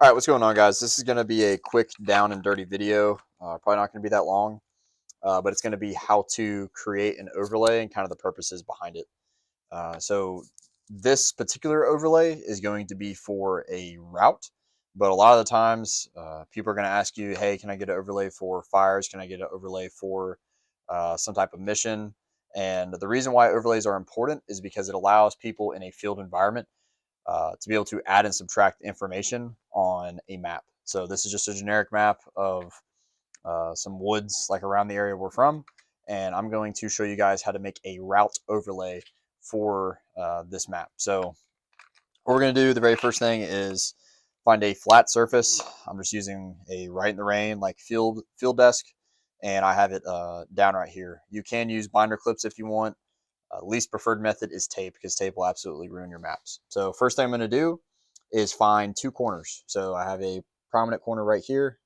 All right, what's going on, guys? This is going to be a quick down and dirty video. Probably not going to be that long, but it's going to be how to create an overlay and kind of the purposes behind it. So this particular overlay is going to be for a route, but a lot of the times people are going to ask you, hey, can I get an overlay for fires? Can I get an overlay for some type of mission? And the reason why overlays are important is because it allows people in a field environment to be able to add and subtract information on a map. So this is just a generic map of some woods like around the area we're from, and I'm going to show you guys how to make a route overlay for this map. So what we're going to do, the very first thing is find a flat surface. I'm just using a right in the rain like field desk, and I have it down right here. You can use binder clips if you want. Least preferred method is tape, because tape will absolutely ruin your maps. So first thing I'm going to do is find two corners. So I have a prominent corner right here.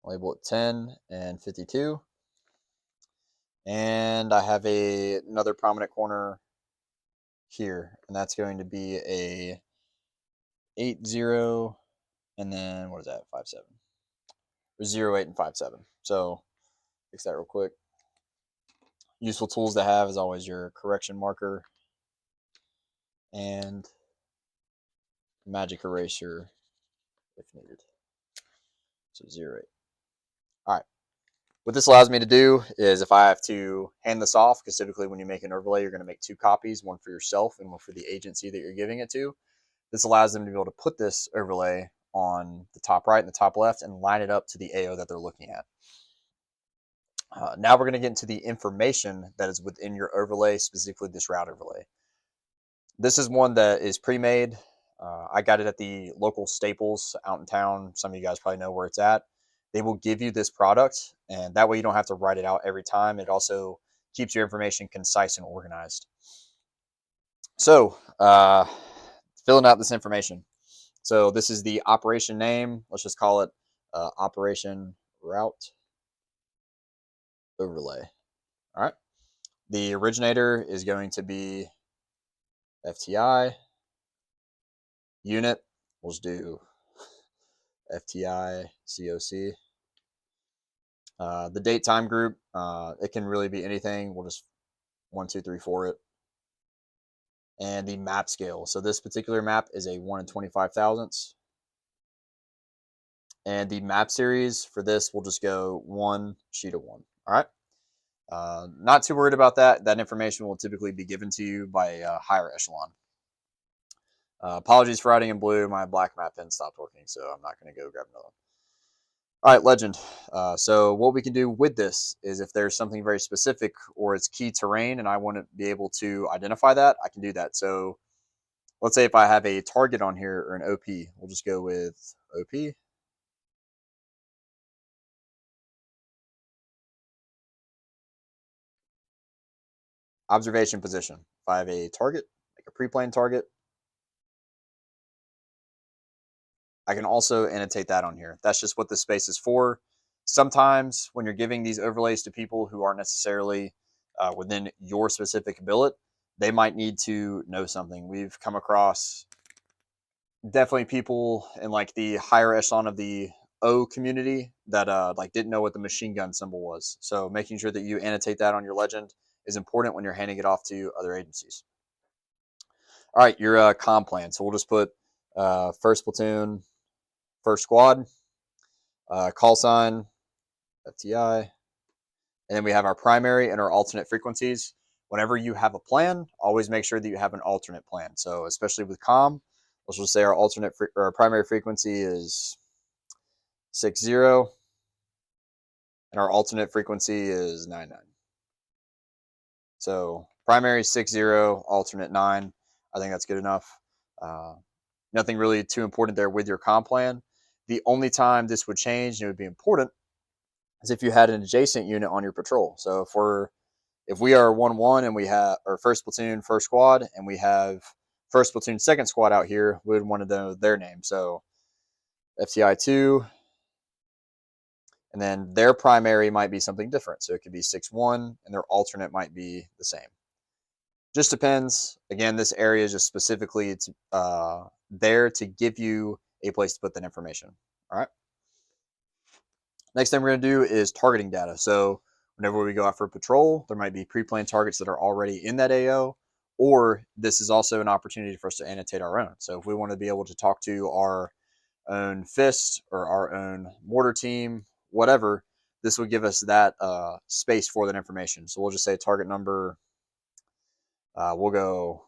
Label it 10 and 52. And I have another prominent corner here, and that's going to be a 80, and then what is that, 57? 08 and 57. So fix that real quick. Useful tools to have is always your correction marker and magic eraser if needed. So 08. All right. What this allows me to do is if I have to hand this off, because typically when you make an overlay, you're going to make two copies, one for yourself and one for the agency that you're giving it to. This allows them to be able to put this overlay on the top right and the top left and line it up to the AO that they're looking at. Now we're going to get into the information that is within your overlay, specifically this route overlay. This is one that is pre-made. I got it at the local Staples out in town. Some of you guys probably know where it's at. They will give you this product, and that way you don't have to write it out every time. It also keeps your information concise and organized. So, filling out this information. So this is the operation name. Let's just call it Operation Route Overlay. All right. The originator is going to be FTI. Unit, we'll just do FTI COC. The date time group, it can really be anything. We'll just 1, 2, 3, 4 it. And the map scale. So this particular map is a 1 in 25 thousandths. And the map series for this, we'll just go 1 sheet of 1. All right. Not too worried about that. That information will typically be given to you by a higher echelon. Apologies for writing in blue. My black map pen stopped working, so I'm not going to go grab another one. All right, legend. So what we can do with this is if there's something very specific or it's key terrain and I want to be able to identify that, I can do that. So let's say if I have a target on here or an OP, we'll just go with OP. Observation position. If I have a target, like a pre-planned target, I can also annotate that on here. That's just what this space is for. Sometimes when you're giving these overlays to people who aren't necessarily within your specific billet, they might need to know something. We've come across definitely people in like the higher echelon of the O community that like didn't know what the machine gun symbol was. So making sure that you annotate that on your legend is important when you're handing it off to other agencies. All right, your comm plan. So we'll just put first platoon, first squad, call sign, FTI, and then we have our primary and our alternate frequencies. Whenever you have a plan, always make sure that you have an alternate plan. So especially with comm, let's just say our alternate or our primary frequency is 60, and our alternate frequency is 99. So primary 60, alternate 9. I think that's good enough. Nothing really too important there with your comm plan. The only time this would change and it would be important is if you had an adjacent unit on your patrol. So if we are 1-1 and we have our first platoon, first squad, and we have first platoon, second squad out here, we would want to know their name. So FTI 2, and then their primary might be something different. So it could be 6-1, and their alternate might be the same. Just depends. Again, this area is just specifically there to give you a place to put that information. All right. Next thing we're going to do is targeting data. So whenever we go out for a patrol, there might be pre-planned targets that are already in that AO, or this is also an opportunity for us to annotate our own. So if we want to be able to talk to our own fist or our own mortar team, whatever, this would give us that space for that information. So we'll just say target number, we'll go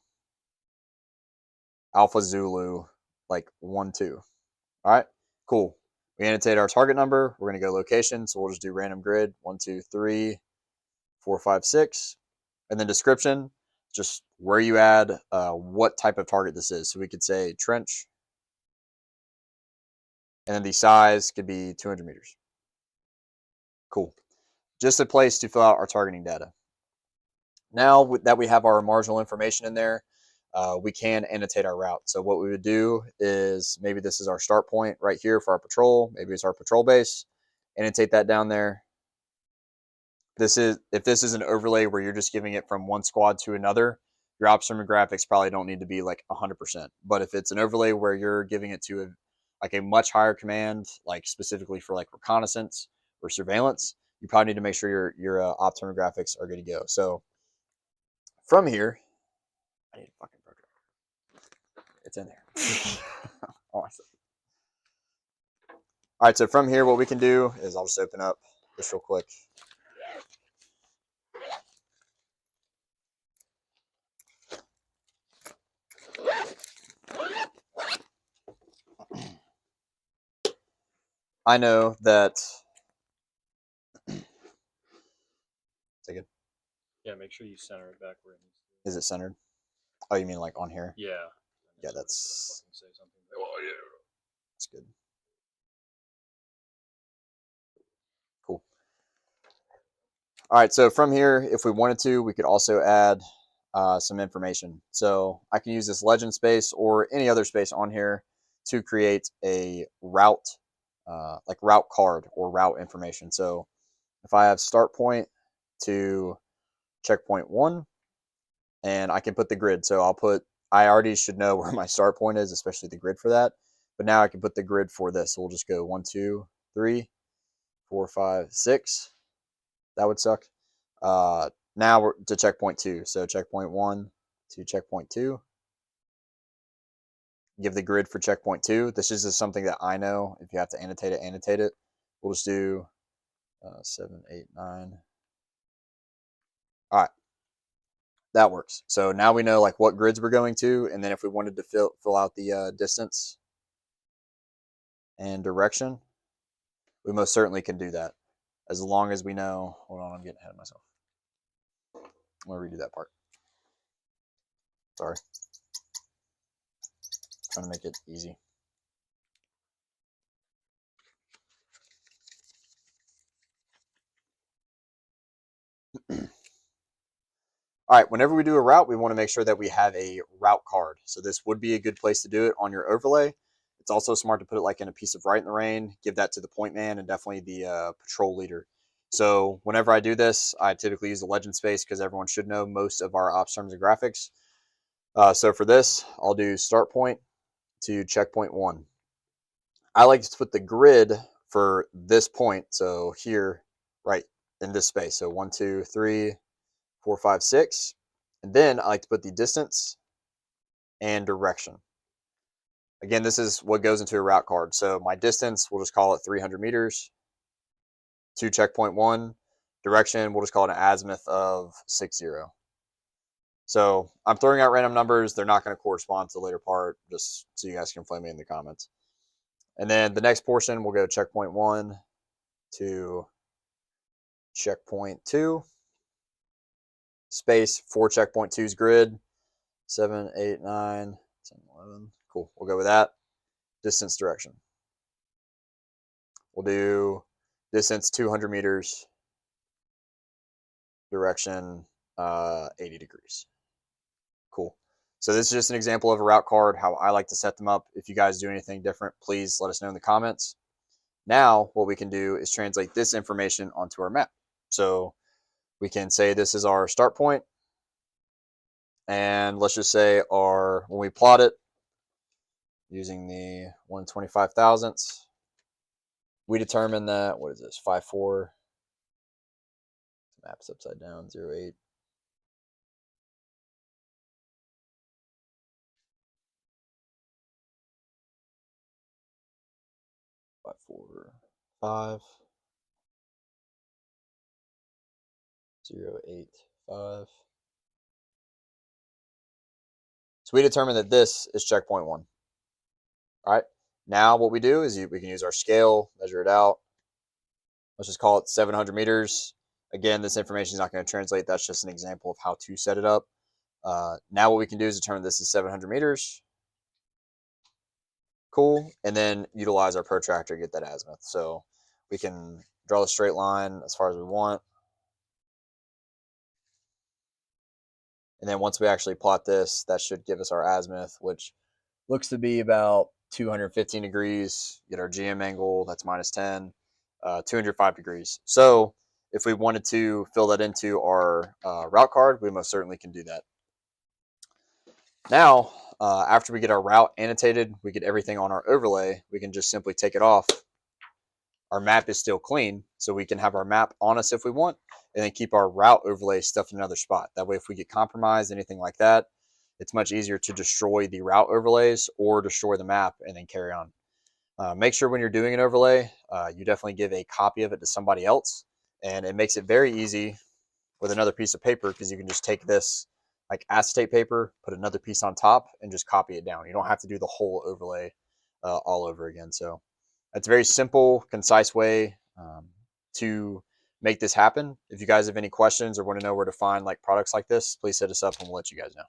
Alpha Zulu, like 1, 2. All right, cool. We annotate our target number. We're going to go location. So we'll just do random grid 1, 2, 3, 4, 5, 6. And then description, just where you add what type of target this is. So we could say trench. And then the size could be 200 meters. Cool. Just a place to fill out our targeting data. Now that we have our marginal information in there, we can annotate our route. So what we would do is maybe this is our start point right here for our patrol. Maybe it's our patrol base. Annotate that down there. If this is an overlay where you're just giving it from one squad to another, your ops graphics probably don't need to be like 100%. But if it's an overlay where you're giving it to a much higher command, like specifically for like reconnaissance or surveillance, you probably need to make sure your ops graphics are good to go. So from here, I need a fucking program. It's in there. Awesome. All right, so from here, what we can do is I'll just open up this real quick. I know that. Is it good? Yeah, make sure you center it back where it needs to be. Is it centered? Oh, you mean like on here? Yeah. Yeah, that's. Say something. Oh yeah. That's good. Cool. All right, so from here, if we wanted to, we could also add some information. So I can use this legend space or any other space on here to create a route, like route card or route information. So if I have start point to checkpoint 1, and I can put the grid. So I already should know where my start point is, especially the grid for that. But now I can put the grid for this. So we'll just go 1, 2, 3, 4, 5, 6. That would suck. Now we're to checkpoint 2. So checkpoint 1 to checkpoint 2. Give the grid for checkpoint 2. This is just something that I know. If you have to annotate it. We'll just do 7, 8, 9. All right. That works. So now we know like what grids we're going to, and then if we wanted to fill out the distance and direction, we most certainly can do that, as long as we know. Hold on, I'm getting ahead of myself. I'm gonna redo that part. Sorry, trying to make it easy. All right, whenever we do a route, we want to make sure that we have a route card. So this would be a good place to do it on your overlay. It's also smart to put it like in a piece of Right in the Rain, give that to the point man and definitely the patrol leader. So whenever I do this, I typically use the legend space because everyone should know most of our ops terms and graphics. So for this, I'll do start point to checkpoint 1. I like to put the grid for this point. So here, right in this space. So 1, 2, 3, 4, 5, 6. And then I like to put the distance and direction. Again, this is what goes into a route card. So my distance, we'll just call it 300 meters to checkpoint 1. Direction, we'll just call it an azimuth of 60. So I'm throwing out random numbers. They're not going to correspond to the later part, just so you guys can flame me in the comments. And then the next portion, we'll go checkpoint 1 to checkpoint 2. Space for checkpoint 2's grid. 7, 8, 9, 10, 11. Cool. We'll go with that. Distance, direction. We'll do distance 200 meters. Direction 80 degrees. Cool. So this is just an example of a route card, how I like to set them up. If you guys do anything different, please let us know in the comments. Now, what we can do is translate this information onto our map. So we can say this is our start point. And let's just say when we plot it, using the 125 thousandths. We determine that, what is this, 5.4. Map's upside down, 0.8. Five, 4, 5, 0, 8, 5. So we determine that this is checkpoint 1. All right. Now what we do is we can use our scale, measure it out. Let's just call it 700 meters. Again, this information is not going to translate. That's just an example of how to set it up. Now what we can do is determine this is 700 meters. Cool. And then utilize our protractor to get that azimuth. So we can draw the straight line as far as we want. And then once we actually plot this, that should give us our azimuth, which looks to be about 215 degrees. Get our GM angle, that's minus 10, 205 degrees. So if we wanted to fill that into our route card, we most certainly can do that. Now, after we get our route annotated, we get everything on our overlay, we can just simply take it off. Our map is still clean, so we can have our map on us if we want, and then keep our route overlay stuffed in another spot. That way, if we get compromised, anything like that, it's much easier to destroy the route overlays or destroy the map and then carry on. Make sure when you're doing an overlay, you definitely give a copy of it to somebody else, and it makes it very easy with another piece of paper because you can just take this like acetate paper, put another piece on top, and just copy it down. You don't have to do the whole overlay all over again. So that's a very simple, concise way to make this happen. If you guys have any questions or want to know where to find like products like this, please hit us up and we'll let you guys know.